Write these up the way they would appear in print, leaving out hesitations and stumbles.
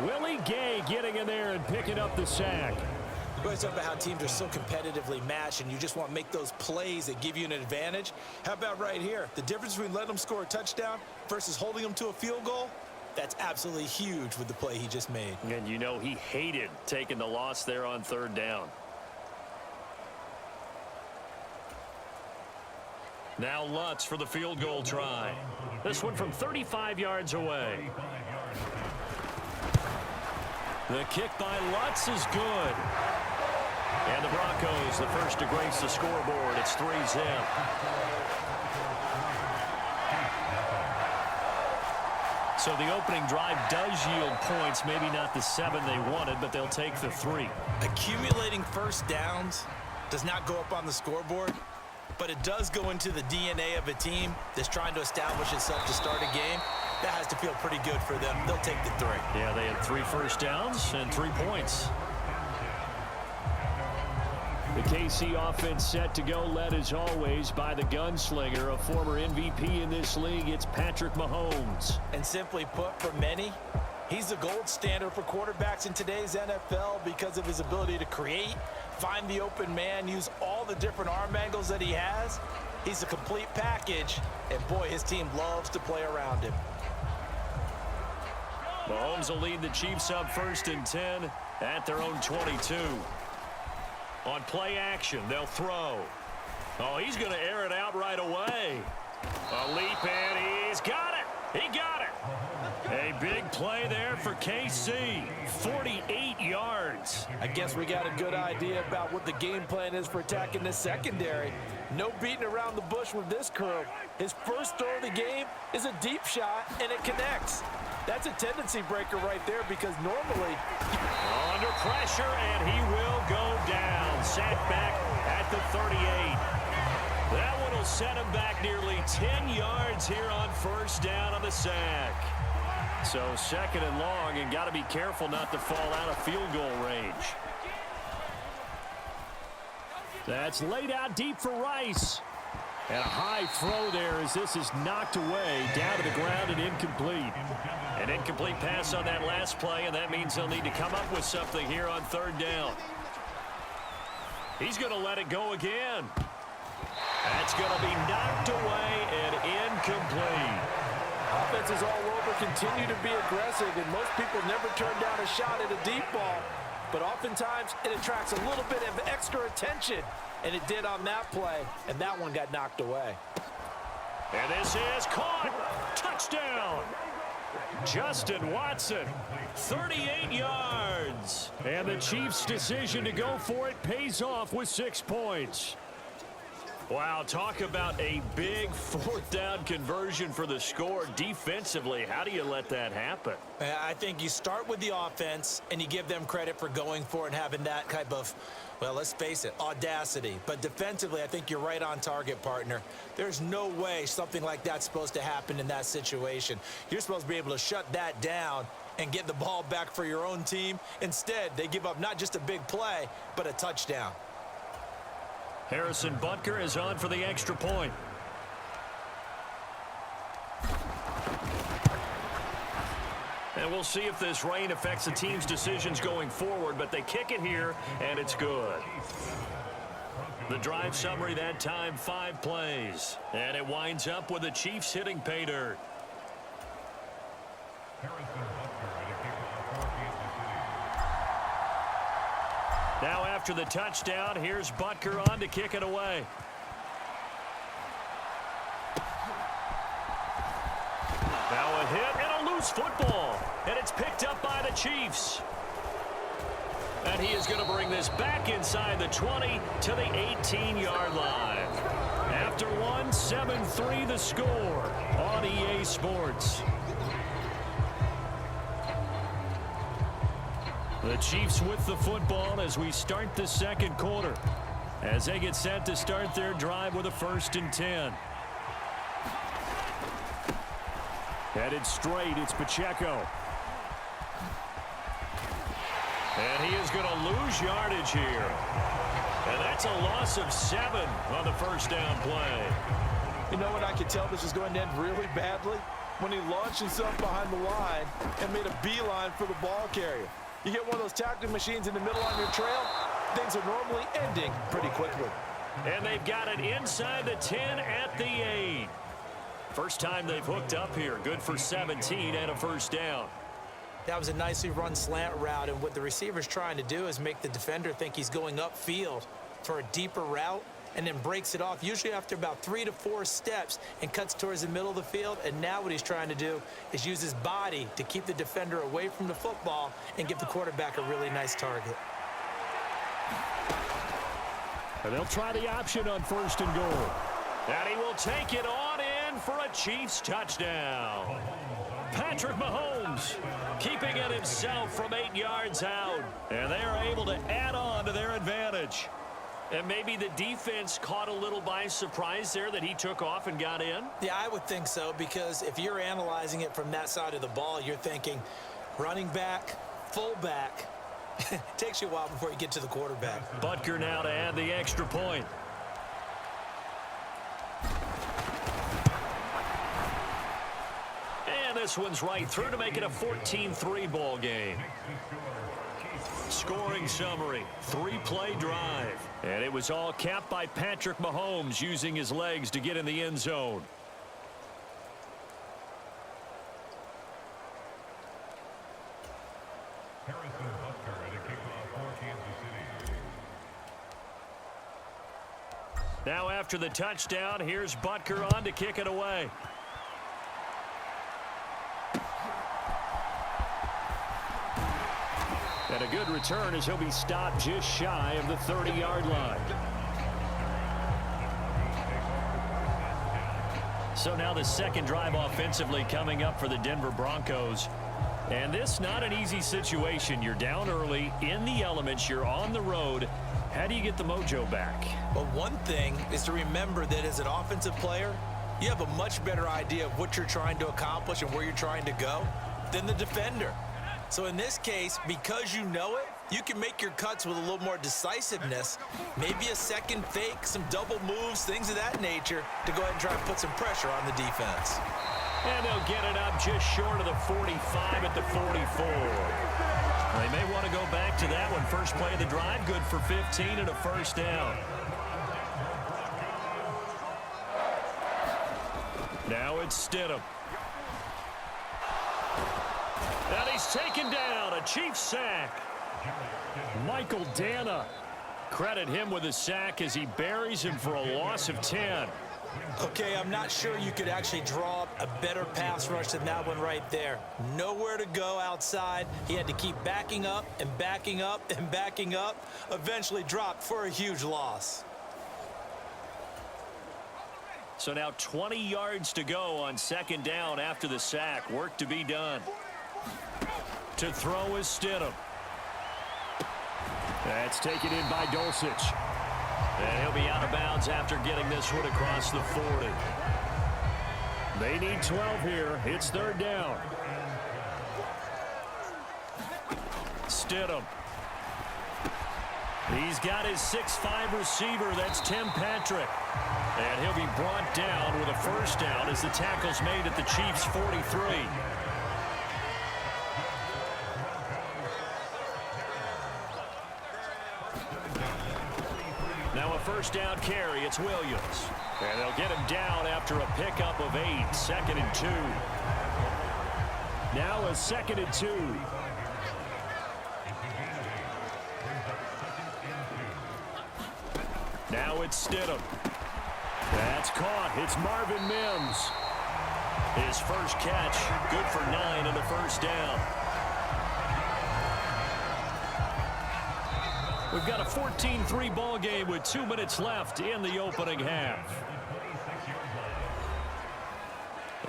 Willie Gay getting in there and picking up the sack. We always talk about how teams are so competitively matched and you just want to make those plays that give you an advantage. How about right here? The difference between letting them score a touchdown versus holding them to a field goal, that's absolutely huge with the play he just made. And you know he hated taking the loss there on third down. Now Lutz for the field goal try. This one from 35 yards away. The kick by Lutz is good. And the Broncos, the first to grace the scoreboard. It's 3-zip. So the opening drive does yield points. Maybe not the 7 they wanted, but they'll take the 3. Accumulating first downs does not go up on the scoreboard, but it does go into the DNA of a team that's trying to establish itself to start a game. That has to feel pretty good for them. They'll take the 3. Yeah, they had 3 first downs and 3 points. The KC offense set to go, led as always by the gunslinger, a former MVP in this league. It's Patrick Mahomes. And simply put, for many, he's the gold standard for quarterbacks in today's NFL because of his ability to create, find the open man, use all the different arm angles that he has. He's a complete package, and boy, his team loves to play around him. Mahomes will lead the Chiefs up 1st and 10 at their own 22. On play action, they'll throw. Oh, he's going to air it out right away. A leap, and he's got it. He got it. A big play there for KC. 48 yards. I guess we got a good idea about what the game plan is for attacking this secondary. No beating around the bush with this crew. His first throw of the game is a deep shot, and it connects. That's a tendency breaker right there because normally... Under pressure, and he will go down. Sacked back at the 38. That one will set him back nearly 10 yards here on first down on the sack. So 2nd and long, and got to be careful not to fall out of field goal range. That's laid out deep for Rice. And a high throw there as this is knocked away, down to the ground and incomplete. An incomplete pass on that last play, and that means they'll need to come up with something here on 3rd down. He's going to let it go again. That's going to be knocked away and incomplete. Offenses all over continue to be aggressive, and most people never turn down a shot at a deep ball. But oftentimes, it attracts a little bit of extra attention, and it did on that play, and that one got knocked away. And this is caught. Touchdown. Justin Watson, 38 yards. And the Chiefs' decision to go for it pays off with 6 points. Wow, talk about a big 4th down conversion for the score. Defensively, how do you let that happen? I think you start with the offense, and you give them credit for going for it and having that type of, well, let's face it, audacity. But defensively, I think you're right on target, partner. There's no way something like that's supposed to happen in that situation. You're supposed to be able to shut that down and get the ball back for your own team. Instead, they give up not just a big play, but a touchdown. Harrison Butker is on for the extra point. And we'll see if this rain affects the team's decisions going forward, but they kick it here, and it's good. The drive summary that time, 5 plays. And it winds up with the Chiefs hitting pay dirt. Now after the touchdown, here's Butker on to kick it away. Now a hit and a loose football. And it's picked up by the Chiefs. And he is going to bring this back inside the 20 to the 18-yard line. After one, 7-3 the score on EA Sports. The Chiefs with the football as we start the 2nd quarter. As they get set to start their drive with a 1st and 10. Headed straight, it's Pacheco. And he is going to lose yardage here. And that's a loss of 7 on the 1st down play. You know what, I could tell this is going to end really badly? when he launched himself behind the line and made a beeline for the ball carrier. You get one of those tackling machines in the middle on your trail, things are normally ending pretty quickly. And they've got it inside the 10 at the 8. First time they've hooked up here. Good for 17 and a first down. That was a nicely run slant route, and what the receiver's trying to do is make the defender think he's going upfield for a deeper route, and then breaks it off, usually after about 3 to 4 steps, and cuts towards the middle of the field. And now what he's trying to do is use his body to keep the defender away from the football and give the quarterback a really nice target. And they'll try the option on 1st and goal. And he will take it on in for a Chiefs touchdown. Patrick Mahomes keeping it himself from 8 yards out. And they are able to add on to their advantage. And maybe the defense caught a little by surprise there that he took off and got in? Yeah, I would think so, because if you're analyzing it from that side of the ball, you're thinking running back, fullback. It takes you a while before you get to the quarterback. Butker now to add the extra point. And this one's right through to make it a 14-3 ball game. Scoring summary, 3-play drive. And it was all capped by Patrick Mahomes using his legs to get in the end zone. Now after the touchdown, here's Butker on to kick it away. And a good return as he'll be stopped just shy of the 30-yard line. So now the second drive offensively coming up for the Denver Broncos. And this not an easy situation. You're down early, in the elements, you're on the road. How do you get the mojo back? Well, one thing is to remember that as an offensive player, you have a much better idea of what you're trying to accomplish and where you're trying to go than the defender. So in this case, because you know it, you can make your cuts with a little more decisiveness, maybe a second fake, some double moves, things of that nature, to go ahead and try and put some pressure on the defense. And they'll get it up just short of the 45 at the 44. They may want to go back to that one. First play of the drive, good for 15 and a first down. Now it's Stidham. And he's taken down, a Chiefs sack. Michael Dana. Credit him with a sack as he buries him for a loss of 10. Okay, I'm not sure you could actually draw up a better pass rush than that one right there. Nowhere to go outside. He had to keep backing up and backing up and backing up. Eventually dropped for a huge loss. So now 20 yards to go on second down after the sack. Work to be done. To throw is Stidham. That's taken in by Dulcich. And he'll be out of bounds after getting this one across the 40. They need 12 here. It's third down. Stidham. He's got his 6'5" receiver. That's Tim Patrick. And he'll be brought down with a first down as the tackle's made at the Chiefs' 43. Now a first down carry. It's Williams. And they'll get him down after a pickup of 8. 2nd and 2. Now a 2nd and 2. Now it's Stidham. That's caught. It's Marvin Mims. His first catch, good for 9 and a first down. We've got a 14-3 ball game with 2 minutes left in the opening half.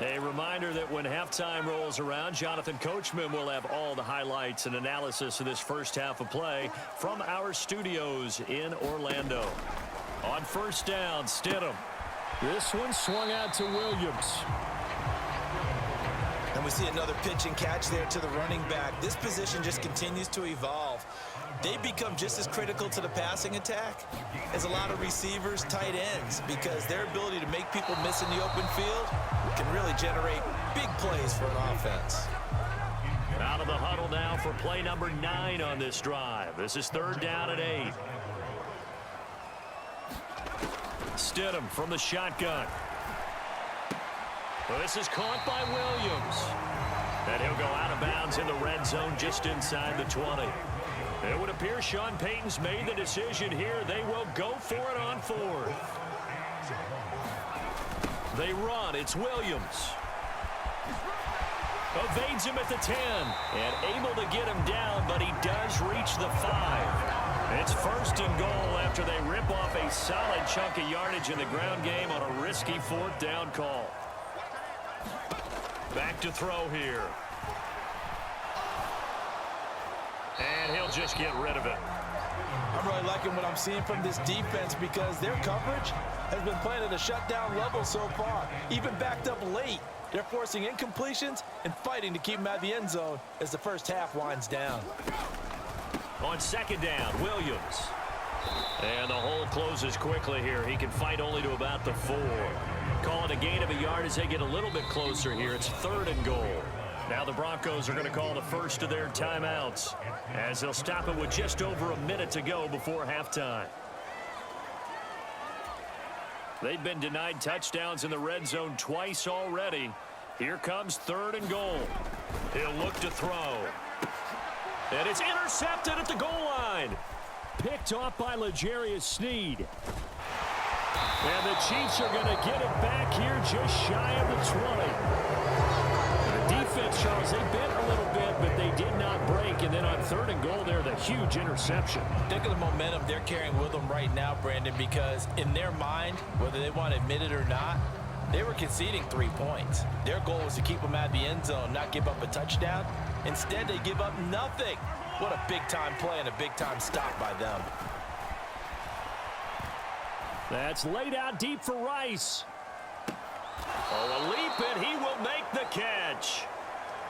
A reminder that when halftime rolls around, Jonathan Coachman will have all the highlights and analysis of this first half of play from our studios in Orlando. On first down, Stidham. This one swung out to Williams. And we see another pitch and catch there to the running back. This position just continues to evolve. They become just as critical to the passing attack as a lot of receivers, tight ends, because their ability to make people miss in the open field can really generate big plays for an offense. Out of the huddle now for play number 9 on this drive. This is 3rd down and 8. Stidham from the shotgun. Well, this is caught by Williams. And he'll go out of bounds in the red zone just inside the 20. It would appear Sean Payton's made the decision here. They will go for it on 4th. They run. It's Williams. Evades him at the 10. And able to get him down, but he does reach the 5. It's 1st and goal after they rip off a solid chunk of yardage in the ground game on a risky 4th down call. Back to throw here. And he'll just get rid of it. I'm really liking what I'm seeing from this defense because their coverage has been playing at a shutdown level so far. Even backed up late, they're forcing incompletions and fighting to keep them out of the end zone as the first half winds down. On 2nd down, Williams. And the hole closes quickly here. He can fight only to about the 4. Call it a gain of a yard as they get a little bit closer here. It's 3rd and goal. Now the Broncos are going to call the first of their timeouts as they'll stop it with just over a minute to go before halftime. They've been denied touchdowns in the red zone twice already. Here comes 3rd and goal. He'll look to throw. And it's intercepted at the goal line. Picked off by L'Jarius Sneed. And the Chiefs are going to get it back here just shy of the 20. The defense, Charles, they bent a little bit, but they did not break. And then on 3rd and goal there, the huge interception. Think of the momentum they're carrying with them right now, Brandon, because in their mind, whether they want to admit it or not, they were conceding 3 points. Their goal was to keep them out of the end zone, not give up a touchdown. Instead, they give up nothing. What a big-time play and a big-time stop by them. That's laid out deep for Rice. Oh, a leap, and he will make the catch.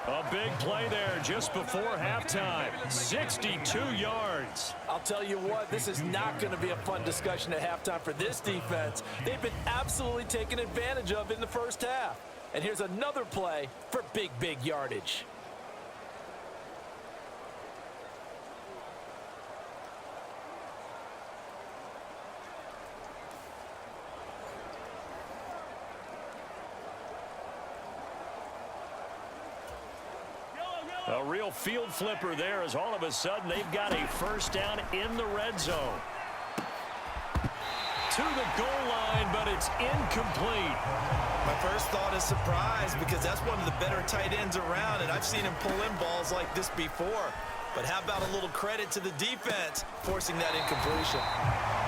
A big play there just before halftime. 62 yards. I'll tell you what, this is not going to be a fun discussion at halftime for this defense. They've been absolutely taken advantage of in the first half. And here's another play for big, big yardage. A real field flipper there as all of a sudden they've got a first down in the red zone. To the goal line, but it's incomplete. My first thought is surprise because that's one of the better tight ends around, and I've seen him pull in balls like this before. But how about a little credit to the defense forcing that incompletion?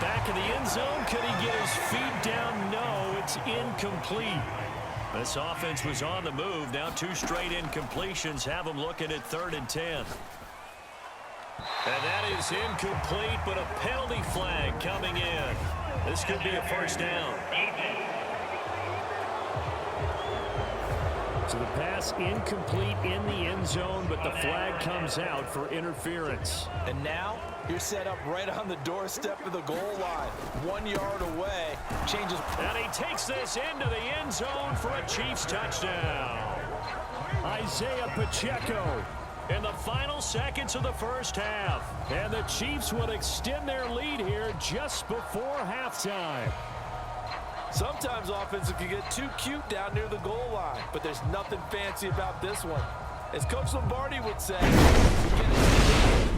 Back in the end zone, could he get his feet down? No, it's incomplete. This offense was on the move. Now 2 straight incompletions have them looking at 3rd and 10. And that is incomplete, but a penalty flag coming in. This could be a first down. So the pass incomplete in the end zone, but the flag comes out for interference. And now you're set up right on the doorstep of the goal line. 1 yard away. Changes. And he takes this into the end zone for a Chiefs touchdown. Isaiah Pacheco in the final seconds of the first half. And the Chiefs will extend their lead here just before halftime. Sometimes offenses can get too cute down near the goal line, but there's nothing fancy about this one. As Coach Lombardi would say, you get it